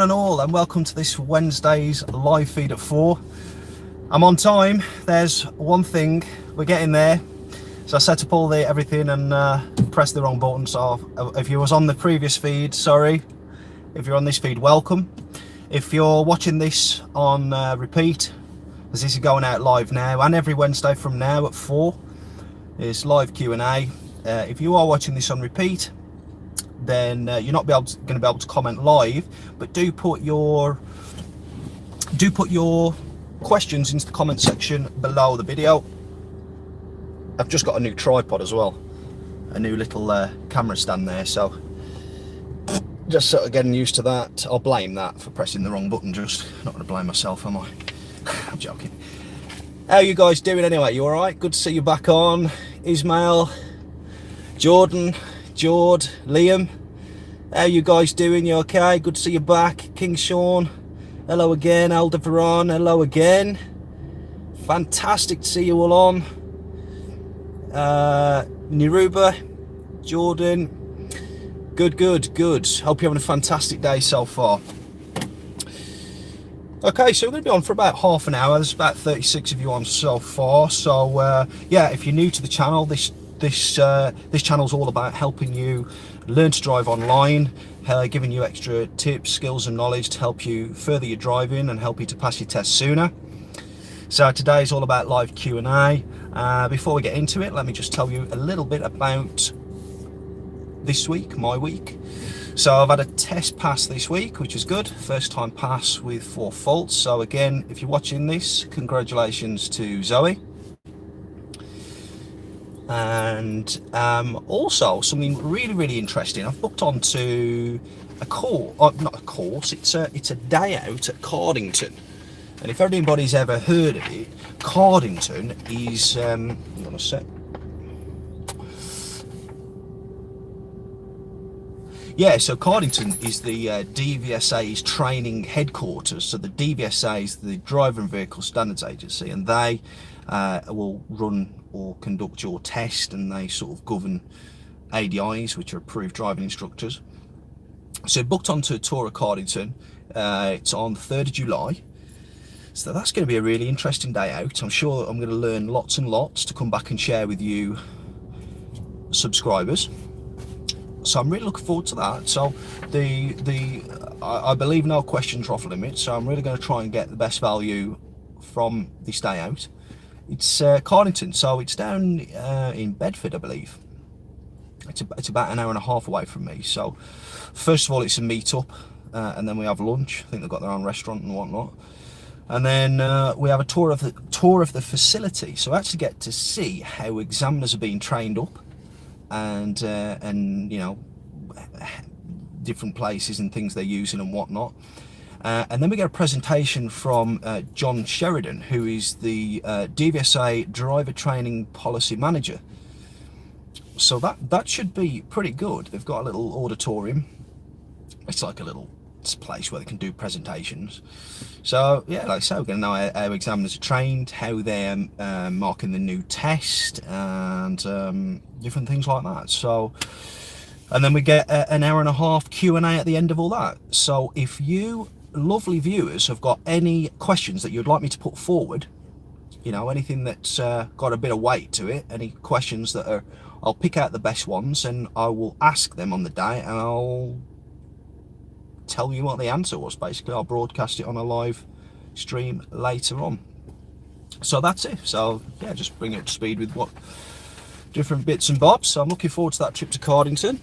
one and all, and welcome to this Wednesday's live feed at 4. I'm on time. There's one thing, we're getting there. So I set up all everything and pressed the wrong button. So if you was on the previous feed, sorry. If you're on this feed, welcome. If you're watching this on repeat, as this is going out live now, and every Wednesday from now at 4 is live Q&A. If you are watching this on repeat, then you're not going to be able to comment live, but do put your questions into the comment section below the video. I've just got a new tripod as well, a new little camera stand there, so just sort of getting used to that. I'll blame that for pressing the wrong button. Just not going to blame myself, am I? I'm joking. How are you guys doing anyway? You all right? Good to see you back on. Ismail, Jordan, Jord, Liam, how you guys doing? You okay? Good to see you back. King Sean, hello again. Aldebaran, hello again. Fantastic to see you all on. Niruba, Jordan, good. Hope you're having a fantastic day so far. Okay, so we're going to be on for about half an hour. There's about 36 of you on so far. So yeah, if you're new to the channel, this channel is all about helping you learn to drive online, giving you extra tips, skills and knowledge to help you further your driving and help you to pass your test sooner. So today is all about live Q&A. Before we get into it, let me just tell you a little bit about this week, my week. So I've had a test pass this week, which is good. First time pass with 4 faults. So again, if you're watching this, congratulations to Zoe. And also something really interesting. I've booked onto a course, not a course. It's a day out at Cardington. And if anybody's ever heard of it, Cardington is hang on a sec. Yeah, so Cardington is the DVSA's training headquarters. So the DVSA is the Driver and Vehicle Standards Agency, and they will run or conduct your test, and they sort of govern ADIs, which are approved driving instructors. So booked onto a tour of Cardington. It's on the 3rd of July. So that's going to be a really interesting day out. I'm sure I'm going to learn lots and lots to come back and share with you subscribers. So I'm really looking forward to that. So I believe no questions are off limits, so I'm really going to try and get the best value from this day out. It's Cardington, so it's down in Bedford, I believe. It's about an hour and a half away from me. So first of all, it's a meet-up, and then we have lunch. I think they've got their own restaurant and whatnot. And then we have a tour of the facility. So I actually get to see how examiners are being trained up, and you know, different places and things they're using and whatnot. And then we get a presentation from John Sheridan, who is the DVSA Driver Training Policy Manager. So that should be pretty good. They've got a little auditorium. It's like a little place where they can do presentations. So yeah, like I say, we're going to know how examiners are trained, how they're marking the new test, and different things like that. So, and then we get an hour and a half Q&A at the end of all that. So if you lovely viewers have got any questions that you'd like me to put forward, you know, anything that's got a bit of weight to it, any questions that are, I'll pick out the best ones and I will ask them on the day, and I'll tell you what the answer was. Basically, I'll broadcast it on a live stream later on. So that's it. So yeah, just bring it up to speed with what different bits and bobs. So I'm looking forward to that trip to Cardington.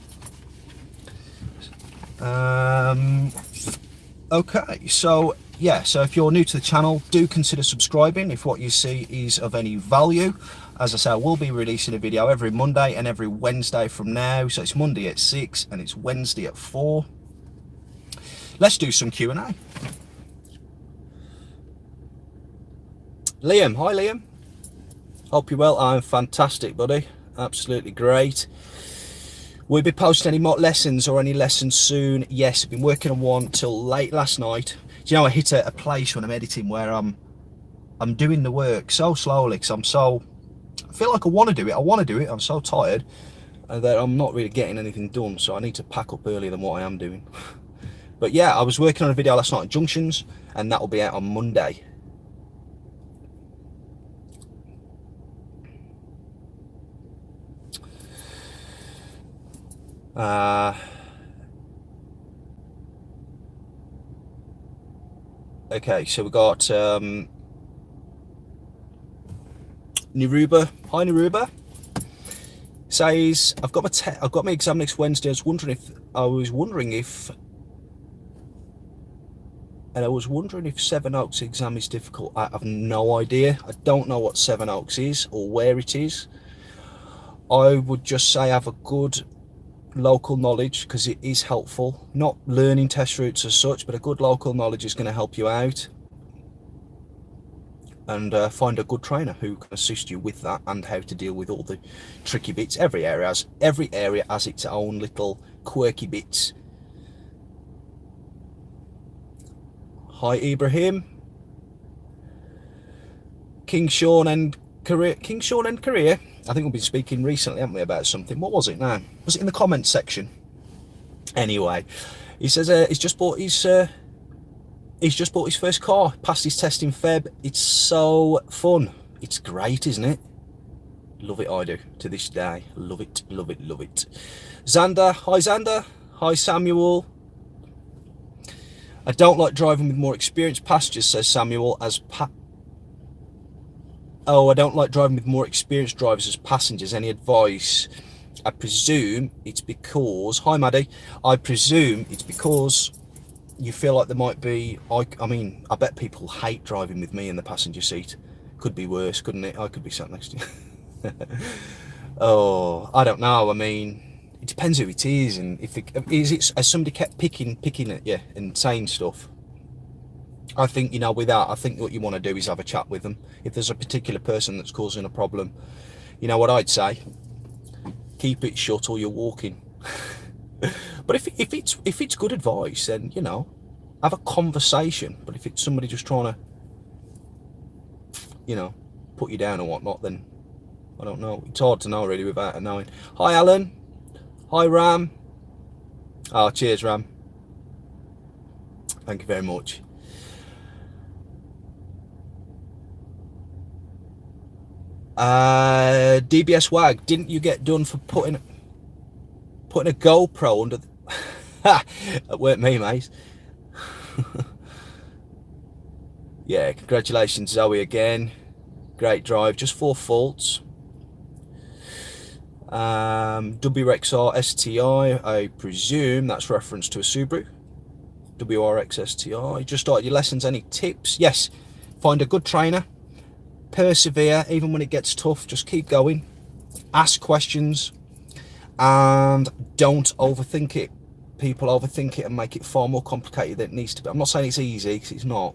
Okay, so yeah, so if you're new to the channel, do consider subscribing if what you see is of any value. As I say, I will be releasing a video every Monday and every Wednesday from now. So it's Monday at 6 and it's Wednesday at 4. Let's do some Q&A. Liam, hi Liam. Hope you're well. I'm fantastic, buddy. Absolutely great. Will you be posting any mock lessons or any lessons soon? Yes, I've been working on one till late last night. Do you know, I hit a place when I'm editing where I'm doing the work so slowly, because I feel like I want to do it. I'm so tired that I'm not really getting anything done, so I need to pack up earlier than what I am doing. But yeah, I was working on a video last night on junctions, and that will be out on Monday. Okay, so we got Niruba. Hi Niruba. Says I've got my exam next Wednesday. I was wondering if Seven Oaks exam is difficult. I have no idea. I don't know what Seven Oaks is or where it is. I would just say have a good local knowledge, because it is helpful. Not learning test routes as such, but a good local knowledge is going to help you out. And find a good trainer who can assist you with that and how to deal with all the tricky bits. Every area has its own little quirky bits. Hi Ibrahim. King Sean and Korea. I think we've been speaking recently, haven't we, about something. What was it now? Was it in the comments section? Anyway, he says he's just bought his first car, passed his test in Feb. It's so fun. It's great, isn't it? Love it, I do, to this day. Love it, love it, love it. Xander, hi Xander. Hi Samuel. I don't like driving with more experienced passengers, says Samuel, I don't like driving with more experienced drivers as passengers. Any advice? I presume it's because... Hi, Maddie. I presume it's because you feel like there might be... I mean, I bet people hate driving with me in the passenger seat. Could be worse, couldn't it? I could be sat next to you. Oh, I don't know. I mean, it depends who it is, and if has somebody kept picking at you and saying stuff. I think, you know, with that, I think what you want to do is have a chat with them. If there's a particular person that's causing a problem, you know what I'd say? Keep it shut or you're walking. But if it's good advice, then, you know, have a conversation. But if it's somebody just trying to, you know, put you down or whatnot, then I don't know. It's hard to know really without knowing. Hi Alan. Hi Ram. Oh, cheers Ram. Thank you very much. DBS Wag, didn't you get done for putting a GoPro under the... That weren't me, mate. Yeah, congratulations Zoe again. Great drive, just 4 faults. WRXR STI, I presume that's reference to a Subaru. WRX STI, just started your lessons, any tips? Yes, find a good trainer. Persevere, even when it gets tough. Just keep going, ask questions, and don't overthink it. People overthink it and make it far more complicated than it needs to be. I'm not saying it's easy, because it's not.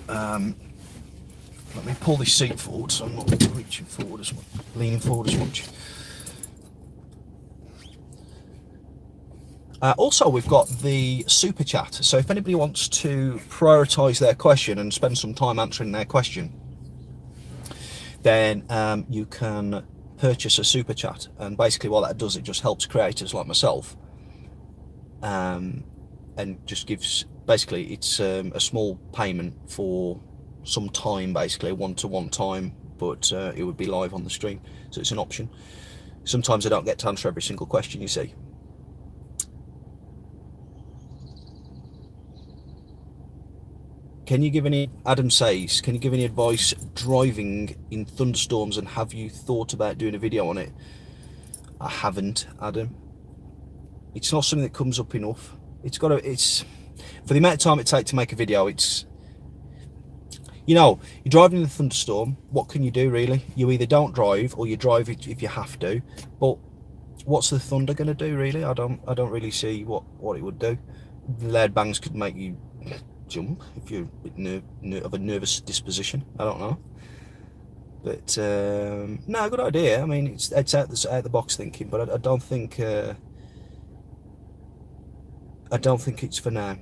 Let me pull this seat forward so I'm not reaching forward as much, leaning forward as much. Also, we've got the super chat, so if anybody wants to prioritise their question and spend some time answering their question, then you can purchase a super chat. And basically what that does, it just helps creators like myself, and just gives, basically it's a small payment for some time, basically one-to-one time, but it would be live on the stream, so it's an option. Sometimes I don't get to answer every single question, you see. Can you give any, Adam says, can you give any advice driving in thunderstorms, and have you thought about doing a video on it? I haven't, Adam. It's not something that comes up enough. It's for the amount of time it takes to make a video, it's, you know, you're driving in a thunderstorm, what can you do really? You either don't drive or you drive if you have to, but what's the thunder going to do really? I don't really see what it would do. The loud bangs could make you jump if you're a bit of a nervous disposition. I don't know, but no, good idea. I mean, it's out the box thinking, but I don't think it's for now.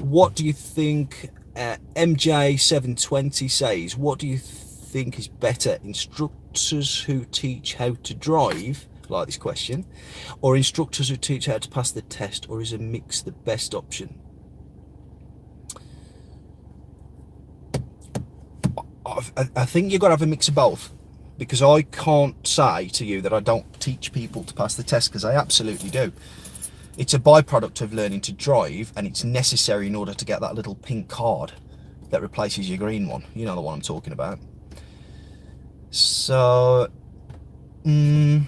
What do you think? MJ720 says, what do you think is better, instructors who teach how to drive like this question. Or instructors who teach how to pass the test, or is a mix the best option? I think you've got to have a mix of both, because I can't say to you that I don't teach people to pass the test, because I absolutely do. It's a byproduct of learning to drive, and it's necessary in order to get that little pink card that replaces your green one. You know the one I'm talking about. So if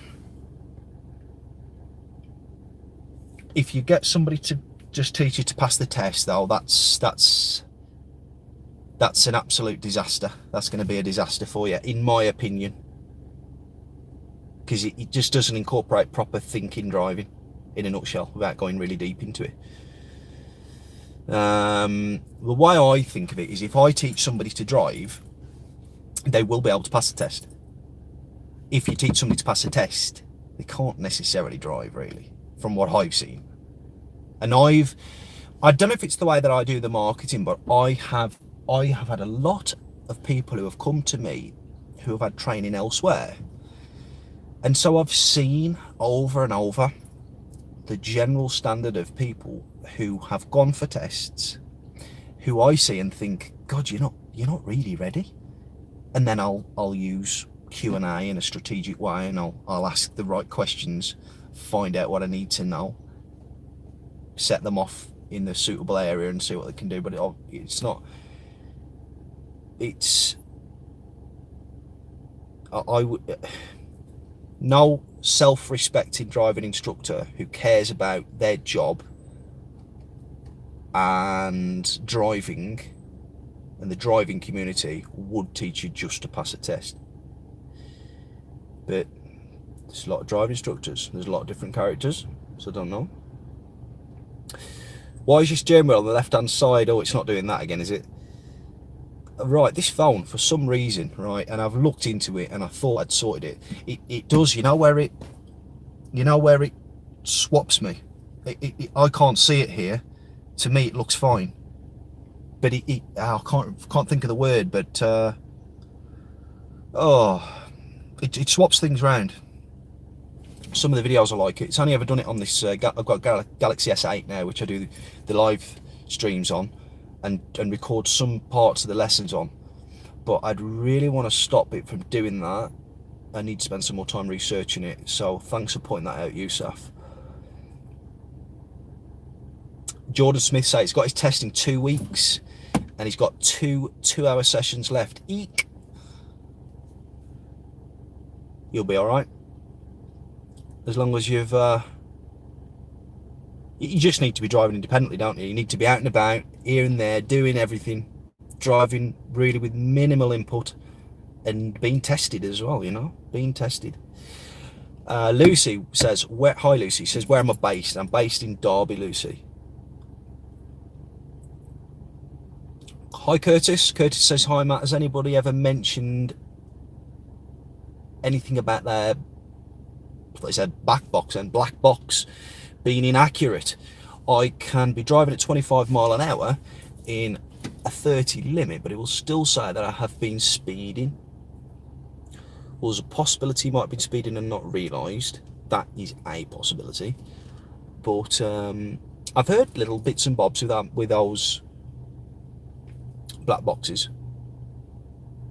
you get somebody to just teach you to pass the test, though, that's an absolute disaster. That's going to be a disaster for you, in my opinion, because it just doesn't incorporate proper thinking driving, in a nutshell, without going really deep into it. The way I think of it is, if I teach somebody to drive, they will be able to pass the test. If you teach somebody to pass a test, they can't necessarily drive, really, from what I've seen. And I don't know if it's the way that I do the marketing, but I have had a lot of people who have come to me who have had training elsewhere. And so I've seen over and over the general standard of people who have gone for tests, who I see and think, God, you're not really ready. And then I'll use Q&A in a strategic way, and I'll ask the right questions, find out what I need to know, set them off in the suitable area and see what they can do. But it's not. It's. I would. No self-respecting driving instructor who cares about their job and driving and the driving community would teach you just to pass a test. But there's a lot of driving instructors, there's a lot of different characters, so I don't know. Why is your steering wheel on the left hand side? Oh, it's not doing that again, is it? Right, this phone, for some reason, right, and I've looked into it and I thought I'd sorted it. It does, you know where it swaps me. I can't see it here. To me, it looks fine, but I can't think of the word. But it swaps things around. Some of the videos I like it. It's only ever done it on this. I've got Galaxy S8 now, which I do the live streams on, and record some parts of the lessons on. But I'd really want to stop it from doing that. I need to spend some more time researching it. So thanks for pointing that out, Yusuf. Jordan Smith says he's got his test in 2 weeks, and he's got two 2-hour sessions left. Eek. You'll be all right, as long as you've. You just need to be driving independently, don't you? You need to be out and about, here and there, doing everything, driving really with minimal input, and being tested as well. You know, being tested. Lucy says, hi Lucy, says, where am I based? I'm based in Derby, Lucy. Hi Curtis. Curtis says, hi Matt, has anybody ever mentioned anything about their, they said, back box and black box being inaccurate? I can be driving at 25 mile an hour in a 30 limit, but it will still say that I have been speeding. Well, there's a possibility you might have been speeding and not realised. That is a possibility. But I've heard little bits and bobs with those black boxes,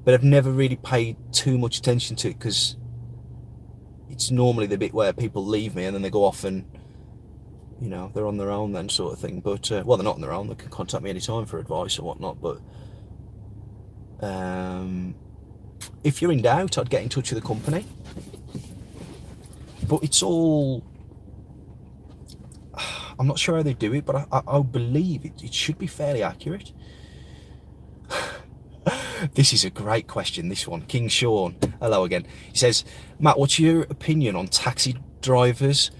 but I've never really paid too much attention to it, because it's normally the bit where people leave me and then they go off and, you know, they're on their own then, sort of thing. But well, they're not on their own, they can contact me anytime for advice or whatnot. But if you're in doubt, I'd get in touch with the company. But it's all, I'm not sure how they do it, but I believe it should be fairly accurate. This is a great question, this one. King Sean, hello again. He says, Matt, what's your opinion on taxi drivers?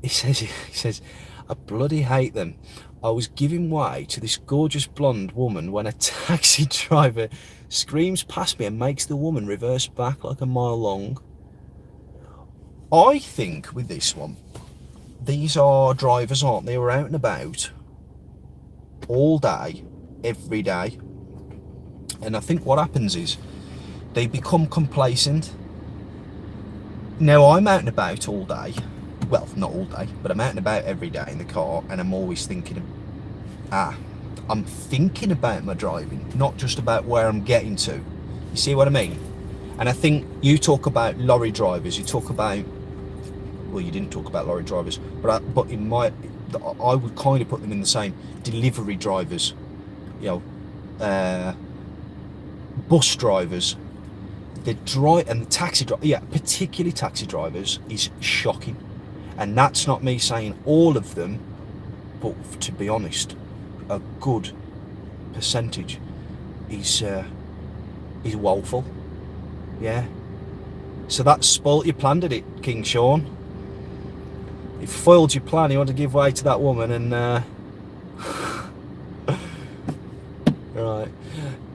He says, I bloody hate them. I was giving way to this gorgeous blonde woman when a taxi driver screams past me and makes the woman reverse back like a mile long. I think with this one, these are drivers, aren't they? Who are out and about all day, every day. And I think what happens is they become complacent, Now, I'm out and about all day. Well, not all day, but I'm out and about every day in the car, and I'm always thinking, I'm thinking about my driving, not just about where I'm getting to. You see what I mean? And I think you talk about lorry drivers, you talk about, well, you didn't talk about lorry drivers, but I would kind of put them in the same, delivery drivers, you know, bus drivers, and the taxi driver, yeah, particularly taxi drivers, is shocking. And that's not me saying all of them, but to be honest, a good percentage is woeful. Yeah. So that spoilt your plan, did it, King Sean? It foiled your plan. You want to give way to that woman, and right.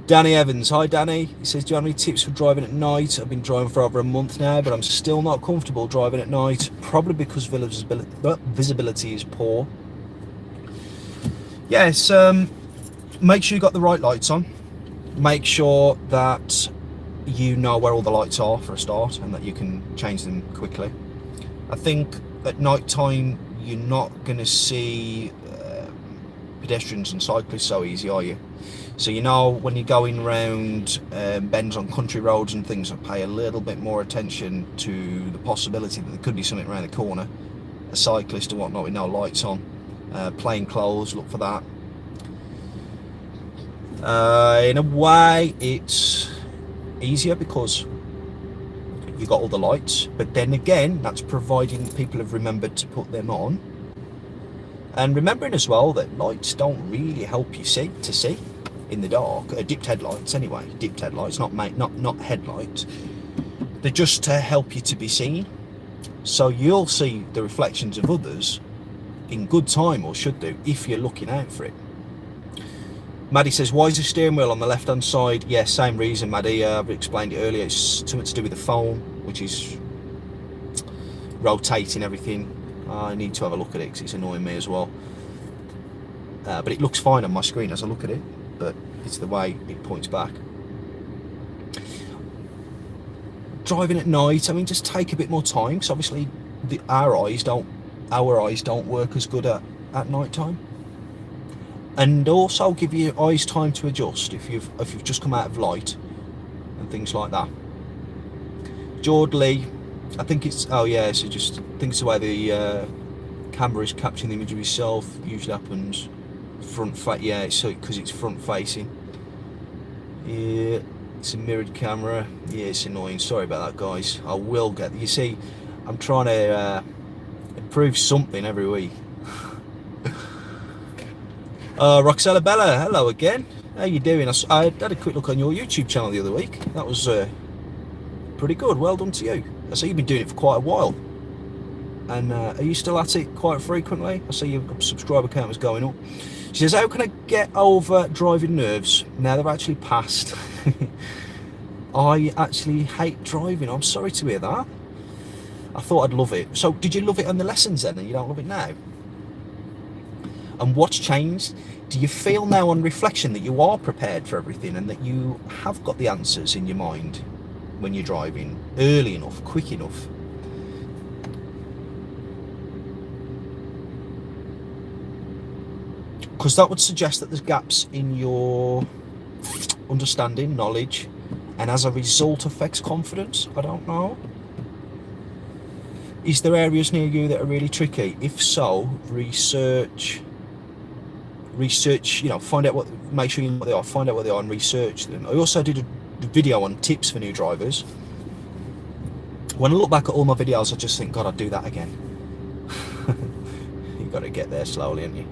Danny Evans, hi Danny. He says, do you have any tips for driving at night? I've been driving for over a month now, but I'm still not comfortable driving at night, probably because visibility is poor. Yes, make sure you got the right lights on. Make sure that you know where all the lights are for a start, and that you can change them quickly. I think at night time you're not going to see pedestrians and cyclists so easy, are you? So you know, when you're going around bends on country roads and things, pay a little bit more attention to the possibility that there could be something around the corner, a cyclist or whatnot with no lights on. Plain clothes, look for that. In a way it's easier because you've got all the lights, but then again, that's providing people have remembered to put them on, and remembering as well that lights don't really help you see in the dark. Dipped headlights anyway, dipped headlights, not headlights. They're just to help you to be seen, so you'll see the reflections of others in good time, or should do, if you're looking out for it. Maddie says, why is the steering wheel on the left hand side? Yeah, same reason, Maddie. I've explained it earlier. It's something to do with the phone, which is rotating everything. I need to have a look at it because it's annoying me as well. But it looks fine on my screen as I look at it, but it's the way it points back. Driving at night, I mean, just take a bit more time, because obviously our eyes don't work as good at night time. And also give your eyes time to adjust if you've just come out of light and things like that. Jord Lee, I think it's, oh yeah, so just think it's the way the camera is capturing the image of yourself. Usually happens yeah, so because it's front facing. Yeah, it's a mirrored camera. Yeah, it's annoying. Sorry about that, guys. I will get, you see, I'm trying to improve something every week. Roxella Bella, hello again. How you doing? I had a quick look on your YouTube channel the other week. That was pretty good. Well done to you. I see you've been doing it for quite a while. And are you still at it quite frequently? I see your subscriber count was going up. She says, how can I get over driving nerves now they've actually passed? I actually hate driving. I'm sorry to hear that. I thought I'd love it. So did you love it on the lessons then, and you don't love it now? And what's changed? Do you feel now on reflection that you are prepared for everything, and that you have got the answers in your mind when you're driving early enough, quick enough? Because that would suggest that there's gaps in your understanding, knowledge, and as a result affects confidence. I don't know. Is there areas near you that are really tricky? If so, research, you know, find out make sure you know what they are, find out what they are and research them. I also did a video on tips for new drivers. When I look back at all my videos, I just think, God, I'd do that again. You got to get there slowly, haven't you?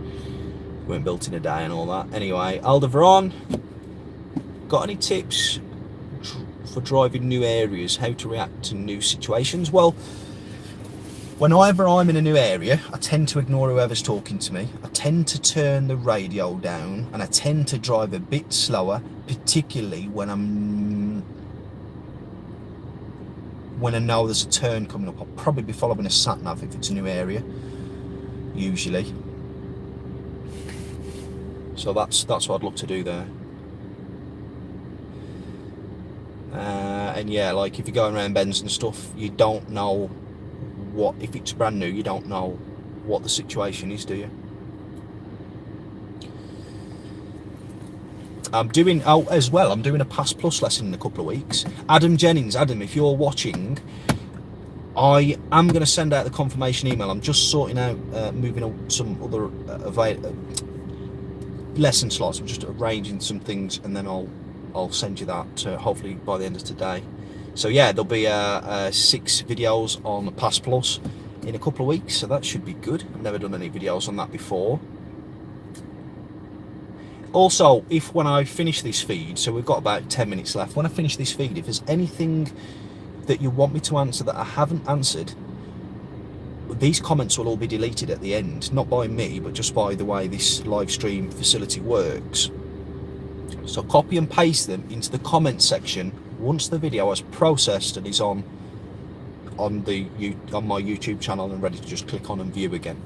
Weren't built in a day and all that. Anyway, Aldeveron, got any tips for driving new areas, how to react to new situations? Well, whenever I'm in a new area, I tend to ignore whoever's talking to me. I tend to turn the radio down, and I tend to drive a bit slower, particularly when I know there's a turn coming up. I'll probably be following a sat-nav if it's a new area, usually. So that's what I'd look to do there. And yeah, like if you're going around bends and stuff, you don't know what, if it's brand new, you don't know what the situation is, do you? I'm doing, oh, as well, I'm doing a Pass Plus lesson in a couple of weeks. Adam Jennings, Adam, if you're watching, I am going to send out the confirmation email. I'm just sorting out, moving on some other lesson slots. I'm just arranging some things, and then I'll send you that hopefully by the end of today. So yeah, there'll be 6 videos on Pass Plus in a couple of weeks, so that should be good. I've never done any videos on that before. Also, if when I finish this feed, so we've got about 10 minutes left, when I finish this feed, if there's anything that you want me to answer that I haven't answered, these comments will all be deleted at the end, not by me, but just by the way this live stream facility works. So copy and paste them into the comment section once the video has processed and is on my YouTube channel and ready to just click on and view again.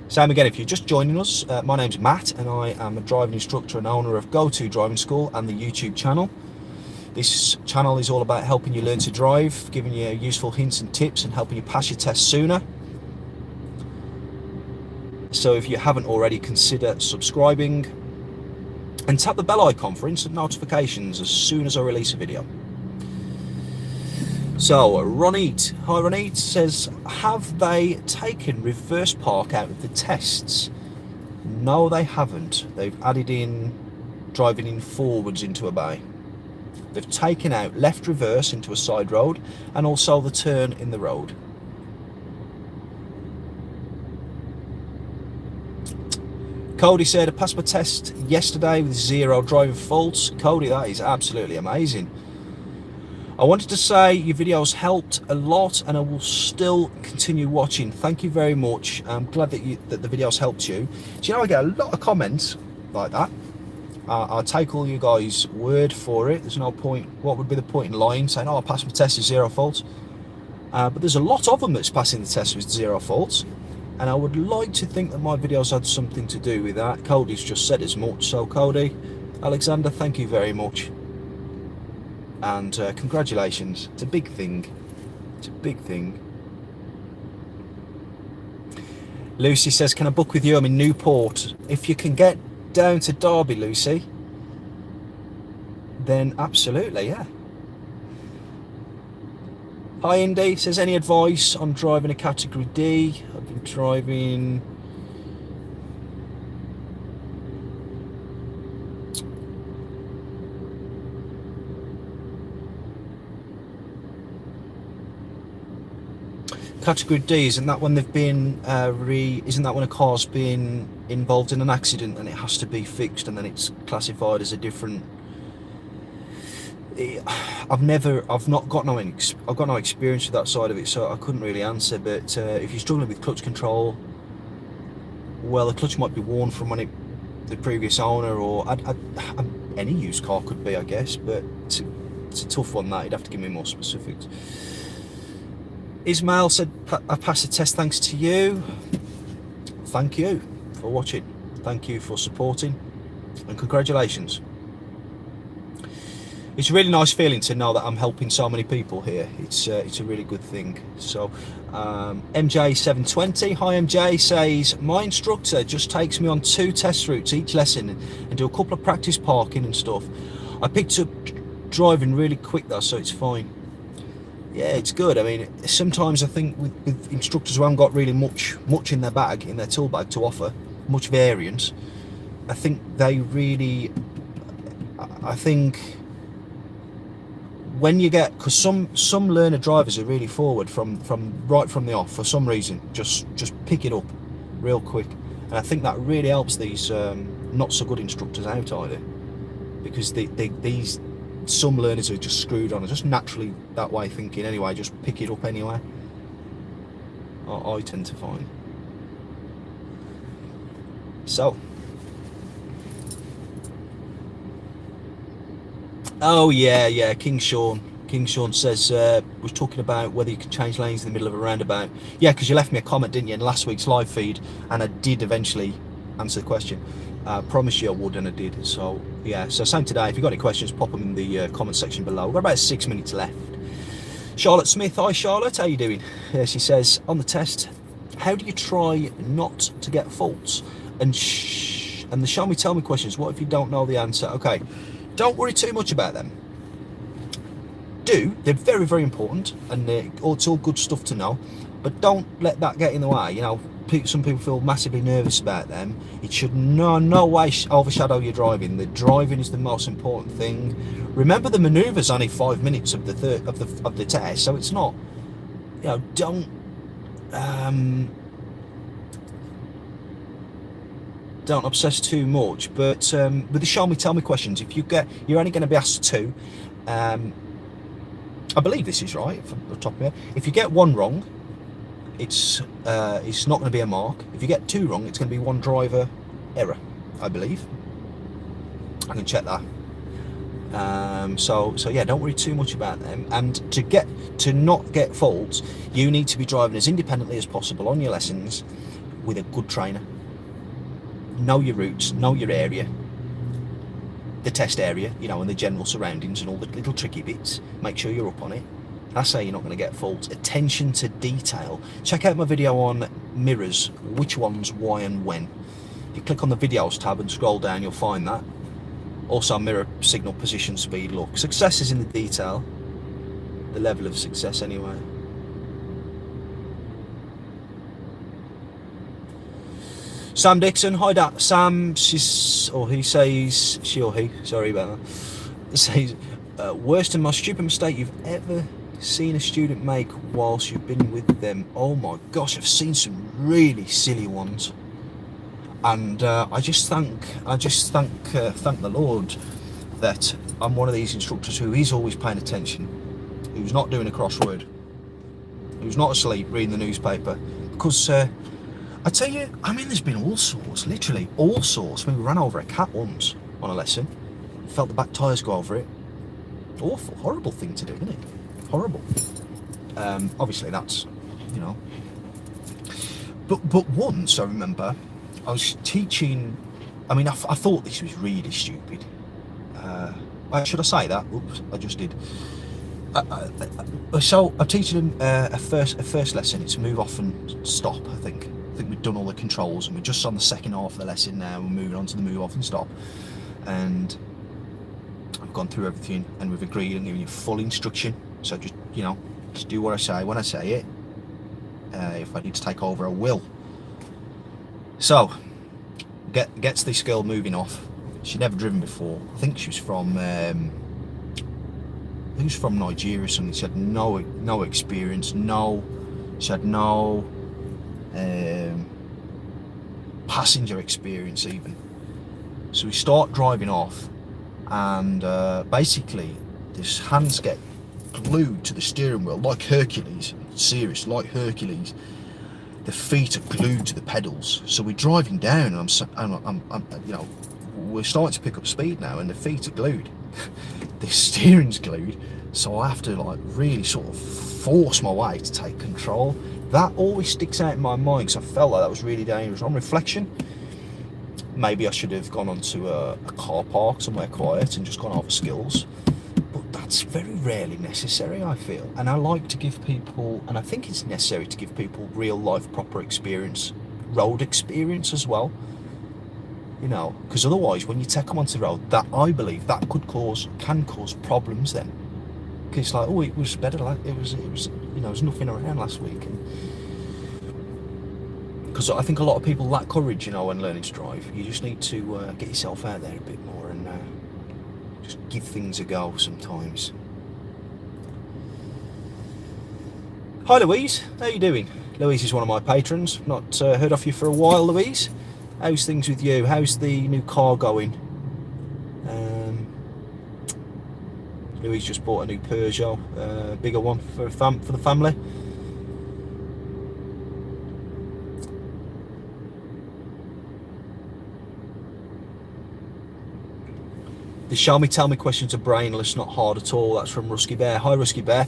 Same again, if you're just joining us, my name's Matt and I am a driving instructor and owner of Go2 Driving School and the YouTube channel. This channel is all about helping you learn to drive, giving you useful hints and tips and helping you pass your test sooner. So if you haven't already, consider subscribing and tap the bell icon for instant notifications as soon as I release a video. So Ronit, hi Ronit, says, have they taken reverse park out of the tests? No, they haven't. They've added in driving in forwards into a bay. They've taken out left reverse into a side road and also the turn in the road. Cody said, I passed my test yesterday with 0 driving faults. Cody, that is absolutely amazing. I wanted to say your videos helped a lot and I will still continue watching. Thank you very much. I'm glad that the videos helped you. Do you know, I get a lot of comments like that. I'll take all you guys' word for it. There's no point, what would be the point in lying, saying, oh, I passed my test with 0 faults. But there's a lot of them that's passing the test with 0 faults. And I would like to think that my videos had something to do with that. Cody's just said as much. So Cody, Alexander, thank you very much. And congratulations. It's a big thing. It's a big thing. Lucy says, can I book with you? I'm in Newport. If you can get down to Derby, Lucy, then absolutely, yeah. Hi Indy, says, any advice on driving a category D? I've been driving category D. Isn't that when they've been isn't that when a car's been involved in an accident and it has to be fixed and then it's classified as a different? I've got no experience with that side of it, so I couldn't really answer. But if you're struggling with clutch control, well, the clutch might be worn from the previous owner, or any used car could be, I guess. But it's a tough one. That you'd have to give me more specifics. Ismail said, I passed the test thanks to you. Thank you for watching. Thank you for supporting, and congratulations. It's a really nice feeling to know that I'm helping so many people here. It's a really good thing. So MJ720, hi MJ, says, my instructor just takes me on 2 test routes each lesson and do a couple of practice parking and stuff. I picked up driving really quick though, so it's fine. Yeah, it's good. I mean, sometimes I think with instructors who haven't got really much in their bag, in their tool bag to offer, much variance, I think when you get, because some learner drivers are really forward from right from the off for some reason, just pick it up real quick, and I think that really helps these not so good instructors out either, because these some learners are just screwed on, are just naturally that way thinking anyway, just pick it up anyway. I tend to find. So, oh yeah, King Sean says, was talking about whether you can change lanes in the middle of a roundabout. Yeah, because you left me a comment, didn't you, in last week's live feed, and I did eventually answer the question. I promise you I would, and I did. So yeah, so same today. If you've got any questions, pop them in the comment section below. We've got about 6 minutes left. Charlotte Smith, hi Charlotte, how you doing? She says, on the test, how do you try not to get faults? And the show me tell me questions, what if you don't know the answer? Okay, don't worry too much about them. They're very, very important, and it's all good stuff to know, but don't let that get in the way. You know, some people feel massively nervous about them. It should no way overshadow your driving. The driving is the most important thing. Remember, the manoeuvre's only 5 minutes of the test, so it's not, you know, don't obsess too much. But with the show me tell me questions, if you're only going to be asked 2. I believe this is right from the top of my head. If you get 1 wrong, it's not going to be a mark. If you get 2 wrong, it's going to be 1 driver error, I believe. I can check that. So yeah, don't worry too much about them. And to not get faults, you need to be driving as independently as possible on your lessons with a good trainer. Know your routes, know your area, the test area, you know, and the general surroundings and all the little tricky bits. Make sure you're up on it. That's how you're not going to get faults. Attention to detail. Check out my video on mirrors, which ones, why and when. If you click on the videos tab and scroll down, you'll find that. Also mirror, signal, position, speed, look. Success is in the detail. The level of success anyway. Sam Dixon, hi Sam, he says, she or he, sorry about that, says, worst and most stupid mistake you've ever seen a student make whilst you've been with them. Oh my gosh, I've seen some really silly ones, and I just thank the Lord that I'm one of these instructors who is always paying attention, who's not doing a crossword, who's not asleep reading the newspaper, because I tell you, I mean, there's been all sorts, literally all sorts. I mean, we ran over a cat once on a lesson, felt the back tyres go over it. Awful, horrible thing to do, isn't it? Horrible. Obviously that's, you know, but once I remember I was teaching, I mean, I thought this was really stupid. Should I say that? Oops, I just did. So I'm teaching a first lesson. It's move off and stop, I think we've done all the controls and we're just on the second half of the lesson now. We're moving on to the move off and stop, and I've gone through everything and we've agreed on giving you full instruction. So just, you know, just do what I say when I say it. If I need to take over, I will. So gets this girl moving off. She'd never driven before. I think she was from who's from Nigeria or something. She had no experience, she had no passenger experience even. So we start driving off, and basically his hands get glued to the steering wheel like Hercules. Serious, like Hercules. The feet are glued to the pedals. So we're driving down, and I'm you know, we're starting to pick up speed now, and the feet are glued. The steering's glued, so I have to like really sort of force my way to take control. That always sticks out in my mind because I felt like that was really dangerous. On reflection, maybe I should have gone onto a car park somewhere quiet and just gone over skills. But that's very rarely necessary, I feel. And I like to give people, and I think it's necessary to give people real life proper experience, road experience as well. You know, because otherwise when you take them onto the road, that I believe that can cause problems then. Because it's like, oh, it was better, like it was, you know, there was nothing around last week. Because I think a lot of people lack courage, you know, when learning to drive. You just need to get yourself out there a bit more and just give things a go sometimes. Hi Louise, how you doing? Louise is one of my patrons. Not heard of you for a while, Louise. How's things with you? How's the new car going? Louise just bought a new Peugeot, bigger one for the family. The show me tell me questions are brainless, not hard at all. That's from Rusky Bear. Hi Rusky Bear.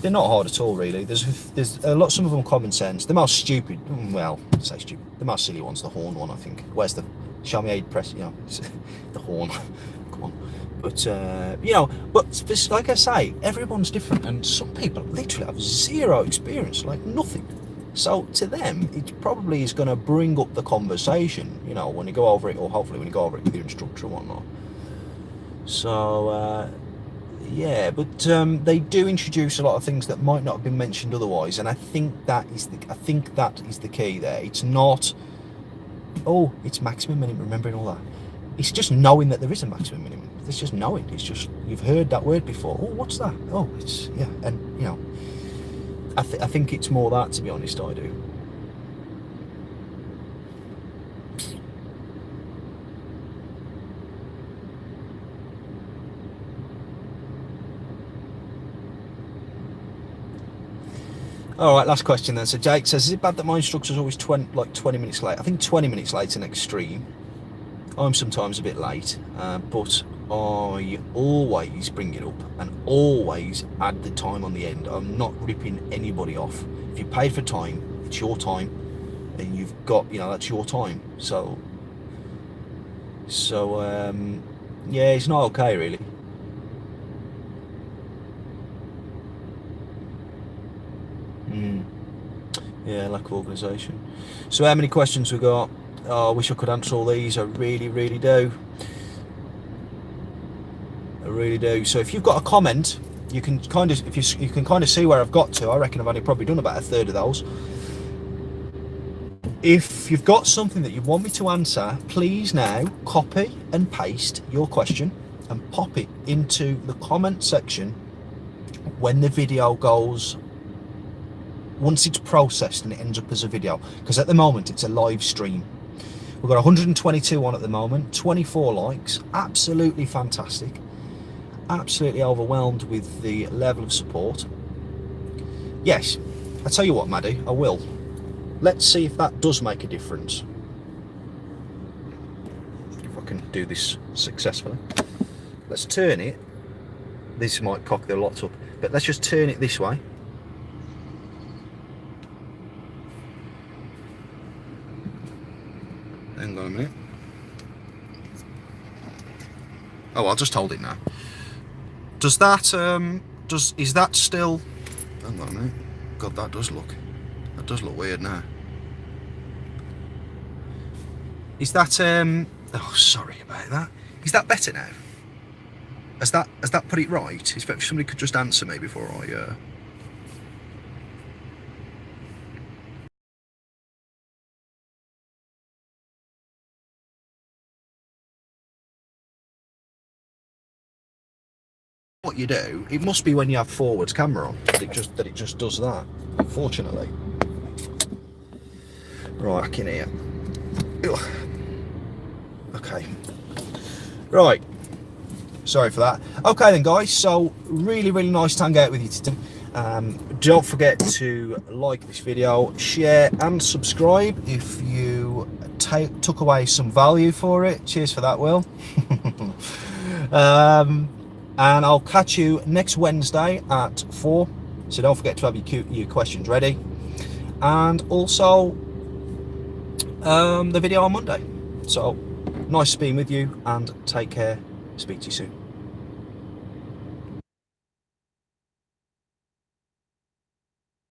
They're not hard at all, really. There's a lot. Some of them are common sense. The most stupid, well, I say stupid. The most silly one's the horn one, I think. Where's the show me how you press? You know, the horn. Come on. But you know, but this, like I say, everyone's different, and some people literally have zero experience, like nothing. So to them, it probably is going to bring up the conversation, you know, when you go over it, or hopefully when you go over it with your instructor and whatnot. So yeah, but they do introduce a lot of things that might not have been mentioned otherwise, and I think that is the key there. It's not, oh, it's maximum minimum, remembering all that. It's just knowing that there is a maximum minimum. It's just knowing. It's just, you've heard that word before. Oh, what's that? Oh, it's, yeah, and you know, I think it's more that, to be honest. I do. All right, last question then. So Jake says, is it bad that my instructor's always 20 minutes late? I think 20 minutes late is an extreme. I'm sometimes a bit late, but I always bring it up and always add the time on the end. I'm not ripping anybody off. If you paid for time, it's your time, and you've got, you know, that's your time. So yeah, it's not okay, really. Yeah, lack of organisation. So how many questions we got? Oh, I wish I could answer all these. I really, really do. I really do. So if you've got a comment, you can kind of, if you can kind of see where I've got to. I reckon I've only probably done about a third of those. If you've got something that you want me to answer, please now copy and paste your question and pop it into the comment section when the video goes, once it's processed and it ends up as a video, because at the moment it's a live stream. We've got 122 on at the moment, 24 likes, absolutely fantastic, absolutely overwhelmed with the level of support. Yes, I tell you what, Maddie, I will. Let's see if that does make a difference. If I can do this successfully. Let's turn it. This might cock the lot up, but let's just turn it this way. Hang on a minute. Oh, I'll just hold it now. Does that is that still? Hang on a minute. God, that does look weird now. Is that oh, sorry about that. Is that better now? Has that put it right? If somebody could just answer me before I what you do, it must be when you have forwards camera on that it just does that, unfortunately. Right, back in here. Ugh. Okay. Right. Sorry for that. Okay then, guys, so really, really nice to hang out with you today. Don't forget to like this video, share and subscribe if you took away some value for it. Cheers for that, Will. And I'll catch you next Wednesday at 4. So don't forget to have your questions ready. And also the video on Monday. So nice being with you, and take care. Speak to you soon.